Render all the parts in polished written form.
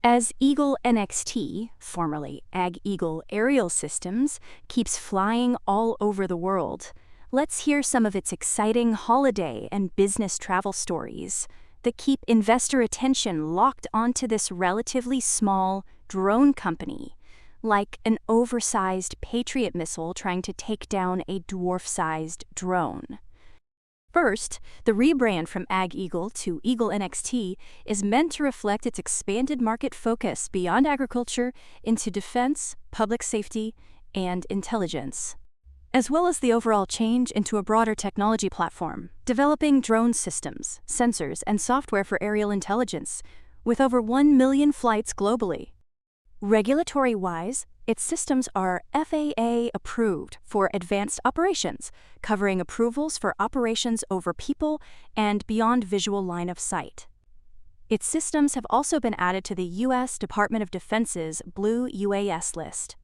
As EagleNXT, formerly AgEagle Aerial Systems, keeps flying all over the world, let's hear some of its exciting holiday and business travel stories that keep investor attention locked onto this relatively small drone company, like an oversized Patriot missile trying to take down a dwarf-sized drone. First, the rebrand from AgEagle to EagleNXT is meant to reflect its expanded market focus beyond agriculture into defense, public safety, and intelligence, as well as the overall change into a broader technology platform, developing drone systems, sensors, and software for aerial intelligence, with over 1 million flights globally. Regulatory-wise, its systems are FAA approved for advanced operations, covering approvals for operations over people and beyond visual line of sight. Its systems have also been added to the U.S. Department of Defense's Blue UAVS list.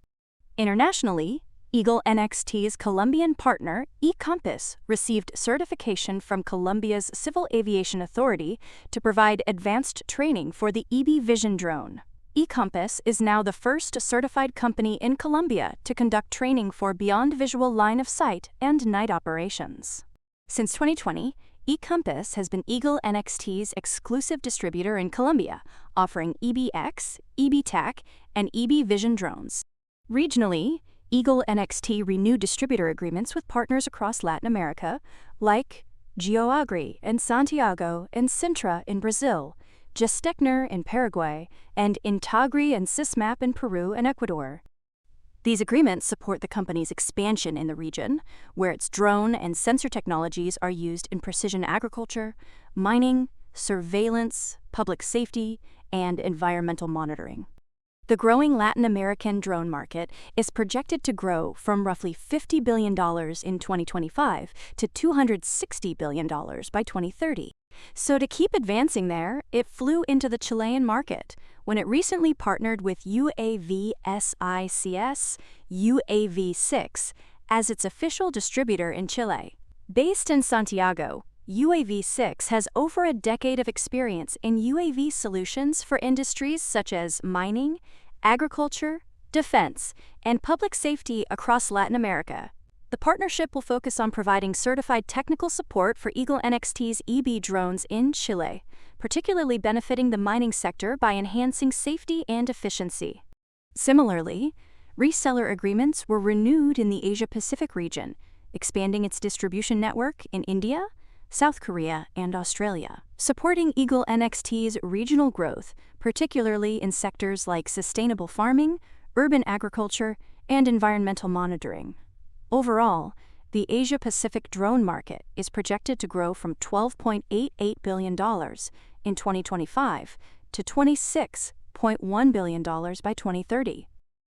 Internationally, EagleNXT's Colombian partner, eCompass, received certification from Colombia's Civil Aviation Authority to provide advanced training for the EB Vision drone. eCompass is now the first certified company in Colombia to conduct training for beyond visual line of sight and night operations. Since 2020, eCompass has been EagleNXT's exclusive distributor in Colombia, offering EBX, EBTAC, and EB Vision drones. Regionally, EagleNXT renewed distributor agreements with partners across Latin America, like GeoAgri in Santiago and Sintra in Brazil, Gestechner in Paraguay, and Intagri and Sysmap in Peru and Ecuador. These agreements support the company's expansion in the region, where its drone and sensor technologies are used in precision agriculture, mining, surveillance, public safety, and environmental monitoring. The growing Latin American drone market is projected to grow from roughly $50 billion in 2025 to $260 billion by 2030. So to keep advancing there, it flew into the Chilean market when it recently partnered with UAVS UAV6 as its official distributor in Chile. Based in Santiago, UAV6 has over a decade of experience in UAV solutions for industries such as mining, agriculture, defense, and public safety across Latin America. The partnership will focus on providing certified technical support for EagleNXT's EB drones in Chile, particularly benefiting the mining sector by enhancing safety and efficiency. Similarly, reseller agreements were renewed in the Asia-Pacific region, expanding its distribution network in India, South Korea, and Australia, supporting EagleNXT's regional growth, particularly in sectors like sustainable farming, urban agriculture, and environmental monitoring. Overall, the Asia-Pacific drone market is projected to grow from $12.88 billion in 2025 to $26.1 billion by 2030.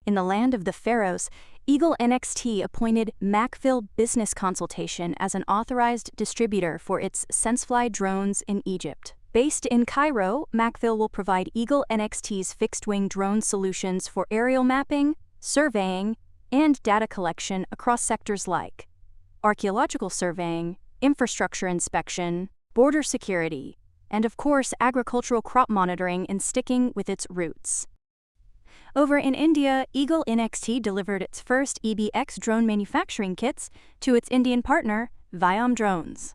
In the land of the pharaohs, EagleNXT appointed Macville Business Consultation as an authorized distributor for its SenseFly drones in Egypt. Based in Cairo, Macville will provide EagleNXT's fixed-wing drone solutions for aerial mapping, surveying, and data collection across sectors like archaeological surveying, infrastructure inspection, border security, and of course agricultural crop monitoring in sticking with its roots. Over in India, EagleNXT delivered its first EBX drone manufacturing kits to its Indian partner, Vyom Drones.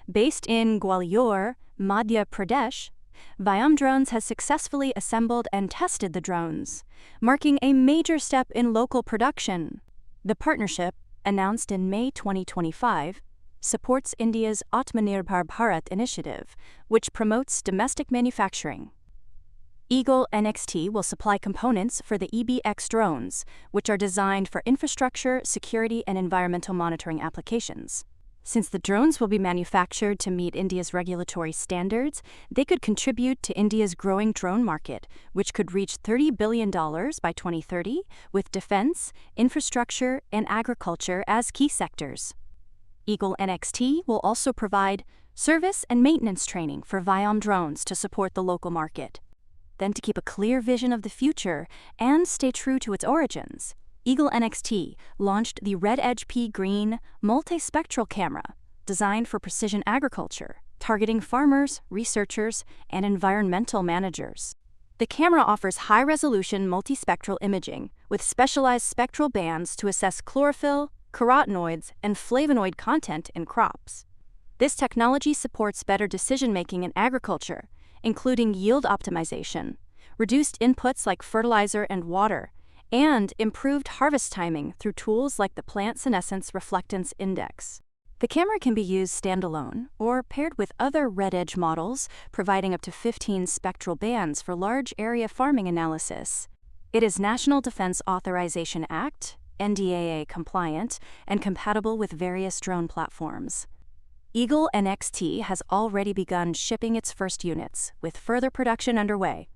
Based in Gwalior, Madhya Pradesh, Vyom Drones has successfully assembled and tested the drones, marking a major step in local production. The partnership, announced in May 2025, supports India's Atmanirbhar Bharat initiative, which promotes domestic manufacturing. EagleNXT will supply components for the EBX drones, which are designed for infrastructure, security, and environmental monitoring applications. Since the drones will be manufactured to meet India's regulatory standards, they could contribute to India's growing drone market, which could reach $30 billion by 2030, with defense, infrastructure, and agriculture as key sectors. EagleNXT will also provide service and maintenance training for Vyom drones to support the local market. Then, to keep a clear vision of the future and stay true to its origins, EagleNXT launched the Red Edge P Green multispectral camera, designed for precision agriculture, targeting farmers, researchers, and environmental managers. The camera offers high-resolution multispectral imaging with specialized spectral bands to assess chlorophyll, carotenoids, and flavonoid content in crops. This technology supports better decision-making in agriculture, including yield optimization, reduced inputs like fertilizer and water, and improved harvest timing through tools like the Plant Senescence Reflectance Index. The camera can be used standalone or paired with other Red Edge models, providing up to 15 spectral bands for large area farming analysis. It is National Defense Authorization Act, NDAA compliant, and compatible with various drone platforms. EagleNXT has already begun shipping its first units, with further production underway.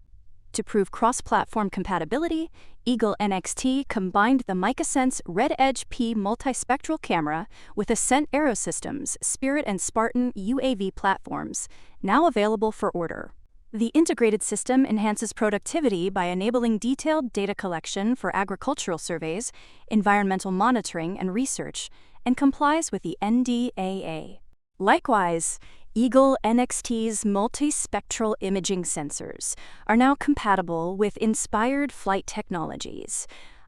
To prove cross-platform compatibility, EagleNXT combined the MicaSense Red Edge P multispectral camera with Ascencore Aerial Systems Spirit and Spartan UAV platforms, now available for order. The integrated system enhances productivity by enabling detailed data collection for agricultural surveys, environmental monitoring and research, and complies with the NDAA. Likewise, EagleNXT's multispectral imaging sensors are now compatible with Inspired Flight Technologies,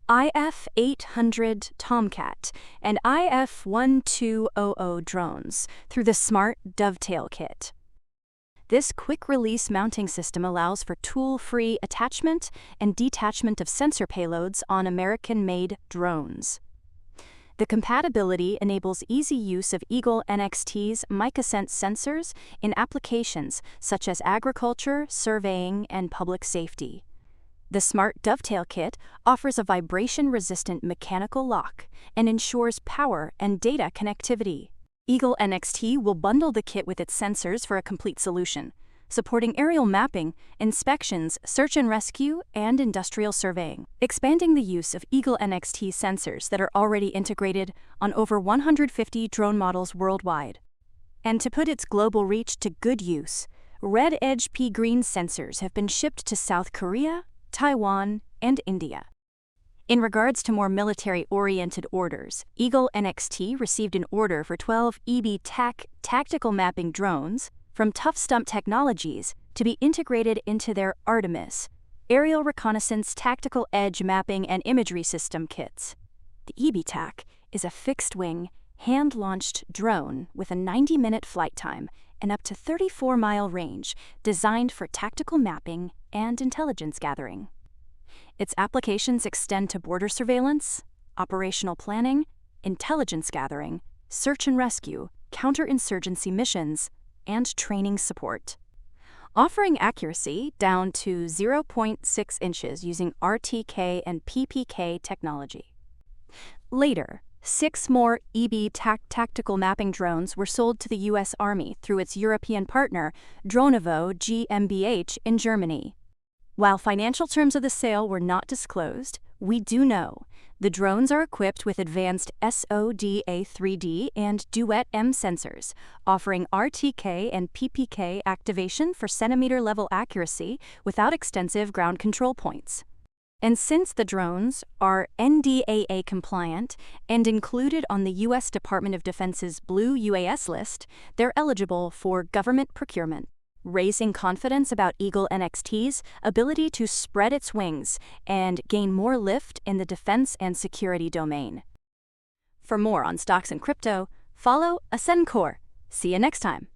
IF-800 Tomcat, and IF-1200 drones through the Smart Dovetail Kit. This quick-release mounting system allows for tool-free attachment and detachment of sensor payloads on American-made drones. The compatibility enables easy use of EagleNXT's MicaSense sensors in applications such as agriculture, surveying, and public safety. The Smart Dovetail Kit offers a vibration-resistant mechanical lock and ensures power and data connectivity. EagleNXT will bundle the kit with its sensors for a complete solution, supporting aerial mapping, inspections, search and rescue, and industrial surveying, expanding the use of EagleNXT sensors that are already integrated on over 150 drone models worldwide. And to put its global reach to good use, Red Edge P green sensors have been shipped to South Korea, Taiwan, and India. In regards to more military-oriented orders, EagleNXT received an order for 12 EB-TAC tactical mapping drones from Tough Stump Technologies to be integrated into their Artemis Aerial Reconnaissance Tactical Edge Mapping and Imagery System kits. The EB-TAC is a fixed-wing, hand-launched drone with a 90-minute flight time and up to 34-mile range designed for tactical mapping and intelligence gathering. Its applications extend to border surveillance, operational planning, intelligence gathering, search and rescue, counterinsurgency missions, and training support. Offering accuracy down to 0.6 inches using RTK and PPK technology. Later, 6 more EB-TAC tactical mapping drones were sold to the U.S. Army through its European partner, Dronovo GmbH in Germany. While financial terms of the sale were not disclosed, we do know the drones are equipped with advanced SODA3D and Duet-M sensors, offering RTK and PPK activation for centimeter-level accuracy without extensive ground control points. And since the drones are NDAA compliant and included on the U.S. Department of Defense's Blue UAS list, they're eligible for government procurement, raising confidence about EagleNXT's ability to spread its wings and gain more lift in the defense and security domain. For more on stocks and crypto, follow Ascencore. See you next time.